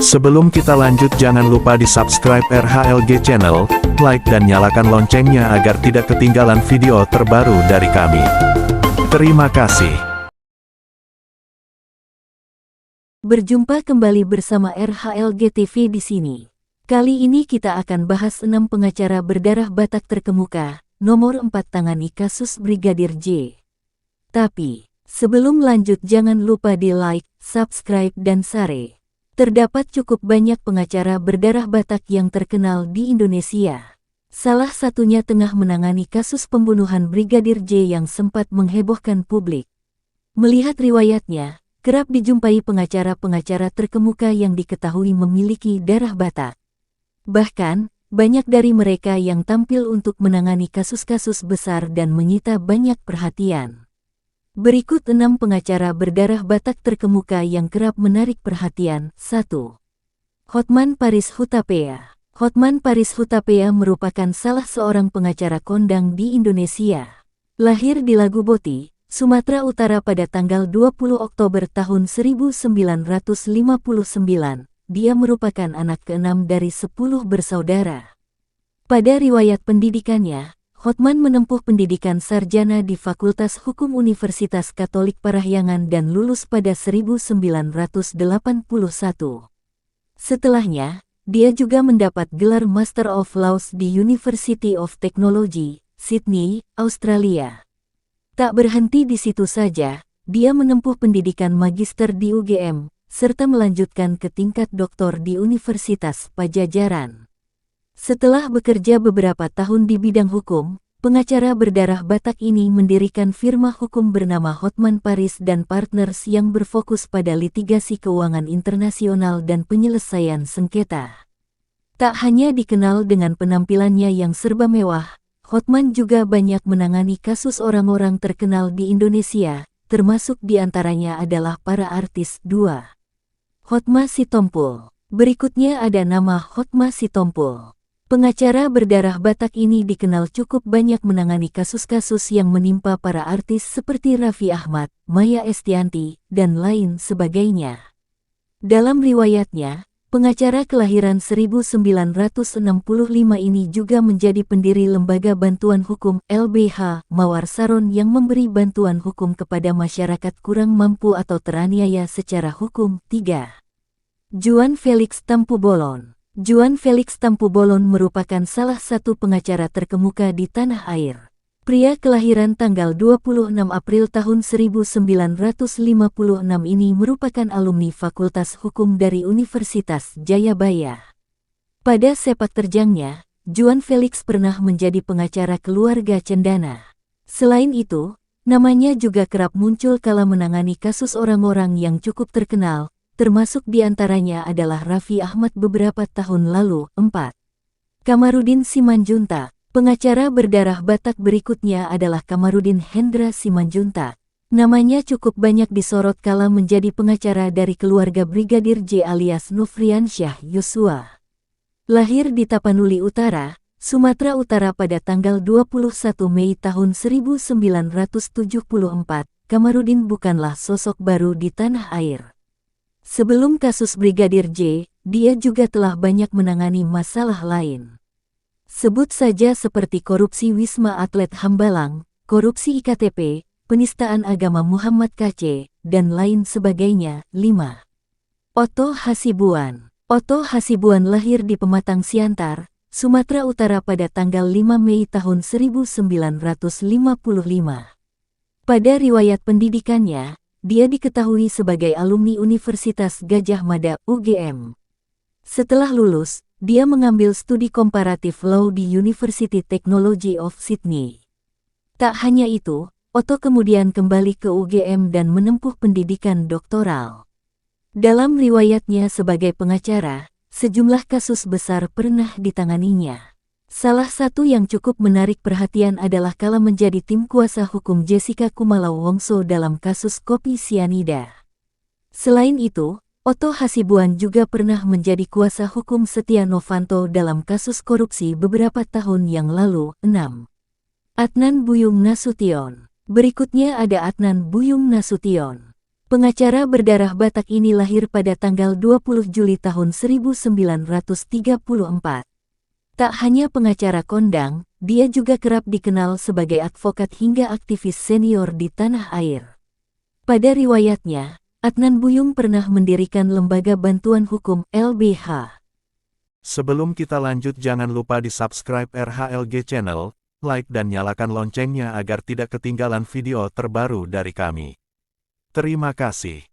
Sebelum kita lanjut, jangan lupa di subscribe RHLG Channel, like dan nyalakan loncengnya agar tidak ketinggalan video terbaru dari kami. Terima kasih. Berjumpa kembali bersama RHLG TV di sini. Kali ini kita akan bahas 6 pengacara berdarah Batak terkemuka, nomor 4 tangani kasus Brigadir J. Tapi, sebelum lanjut jangan lupa di like, subscribe dan share. Terdapat cukup banyak pengacara berdarah Batak yang terkenal di Indonesia. Salah satunya tengah menangani kasus pembunuhan Brigadir J yang sempat menghebohkan publik. Melihat riwayatnya, kerap dijumpai pengacara-pengacara terkemuka yang diketahui memiliki darah Batak. Bahkan, banyak dari mereka yang tampil untuk menangani kasus-kasus besar dan menyita banyak perhatian. Berikut 6 pengacara berdarah Batak terkemuka yang kerap menarik perhatian. 1. Hotman Paris Hutapea. Hotman Paris Hutapea merupakan salah seorang pengacara kondang di Indonesia. Lahir di Laguboti, Sumatera Utara pada tanggal 20 Oktober tahun 1959, dia merupakan anak ke-6 dari 10 bersaudara. Pada riwayat pendidikannya, Hotman menempuh pendidikan sarjana di Fakultas Hukum Universitas Katolik Parahyangan dan lulus pada 1981. Setelahnya, dia juga mendapat gelar Master of Laws di University of Technology, Sydney, Australia. Tak berhenti di situ saja, dia menempuh pendidikan magister di UGM, serta melanjutkan ke tingkat doktor di Universitas Padjadjaran. Setelah bekerja beberapa tahun di bidang hukum, pengacara berdarah Batak ini mendirikan firma hukum bernama Hotman Paris dan Partners yang berfokus pada litigasi keuangan internasional dan penyelesaian sengketa. Tak hanya dikenal dengan penampilannya yang serba mewah, Hotman juga banyak menangani kasus orang-orang terkenal di Indonesia, termasuk diantaranya adalah para artis. 2. Hotma Sitompul. Berikutnya ada nama Hotma Sitompul. Pengacara berdarah Batak ini dikenal cukup banyak menangani kasus-kasus yang menimpa para artis seperti Raffi Ahmad, Maya Estianty, dan lain sebagainya. Dalam riwayatnya, pengacara kelahiran 1965 ini juga menjadi pendiri Lembaga Bantuan Hukum LBH Mawar Saron yang memberi bantuan hukum kepada masyarakat kurang mampu atau teraniaya secara hukum. 3. Juan Felix Tampu-Bolon. Juan Felix Tampu-Bolon merupakan salah satu pengacara terkemuka di tanah air. Pria kelahiran tanggal 26 April tahun 1956 ini merupakan alumni Fakultas Hukum dari Universitas Jayabaya. Pada sepak terjangnya, Juan Felix pernah menjadi pengacara keluarga cendana. Selain itu, namanya juga kerap muncul kala menangani kasus orang-orang yang cukup terkenal, termasuk diantaranya adalah Raffi Ahmad beberapa tahun lalu. 4. Kamarudin Simanjuntak. Pengacara berdarah Batak berikutnya adalah Kamarudin Hendra Simanjuntak. Namanya cukup banyak disorot kala menjadi pengacara dari keluarga Brigadir J alias Nofriansyah Yosua. Lahir di Tapanuli Utara, Sumatera Utara pada tanggal 21 Mei tahun 1974, Kamarudin bukanlah sosok baru di tanah air. Sebelum kasus Brigadir J, dia juga telah banyak menangani masalah lain. Sebut saja seperti korupsi Wisma Atlet Hambalang, korupsi IKTP, penistaan agama Muhammad KC, dan lain sebagainya. 5. Otto Hasibuan. Otto Hasibuan lahir di Pematang Siantar, Sumatera Utara pada tanggal 5 Mei tahun 1955. Pada riwayat pendidikannya, dia diketahui sebagai alumni Universitas Gadjah Mada, UGM. Setelah lulus, dia mengambil studi komparatif law di University Technology of Sydney. Tak hanya itu, Otto kemudian kembali ke UGM dan menempuh pendidikan doktoral. Dalam riwayatnya sebagai pengacara, sejumlah kasus besar pernah ditanganinya. Salah satu yang cukup menarik perhatian adalah kala menjadi tim kuasa hukum Jessica Kumala Wongso dalam kasus kopi sianida. Selain itu, Otto Hasibuan juga pernah menjadi kuasa hukum Setia Novanto dalam kasus korupsi beberapa tahun yang lalu. 6. Adnan Buyung Nasution. Berikutnya ada Adnan Buyung Nasution. Pengacara berdarah Batak ini lahir pada tanggal 20 Juli tahun 1934. Tak hanya pengacara kondang, dia juga kerap dikenal sebagai advokat hingga aktivis senior di tanah air. Pada riwayatnya, Adnan Buyung pernah mendirikan lembaga bantuan hukum LBH. Sebelum kita lanjut jangan lupa di subscribe RHLG Channel, like dan nyalakan loncengnya agar tidak ketinggalan video terbaru dari kami. Terima kasih.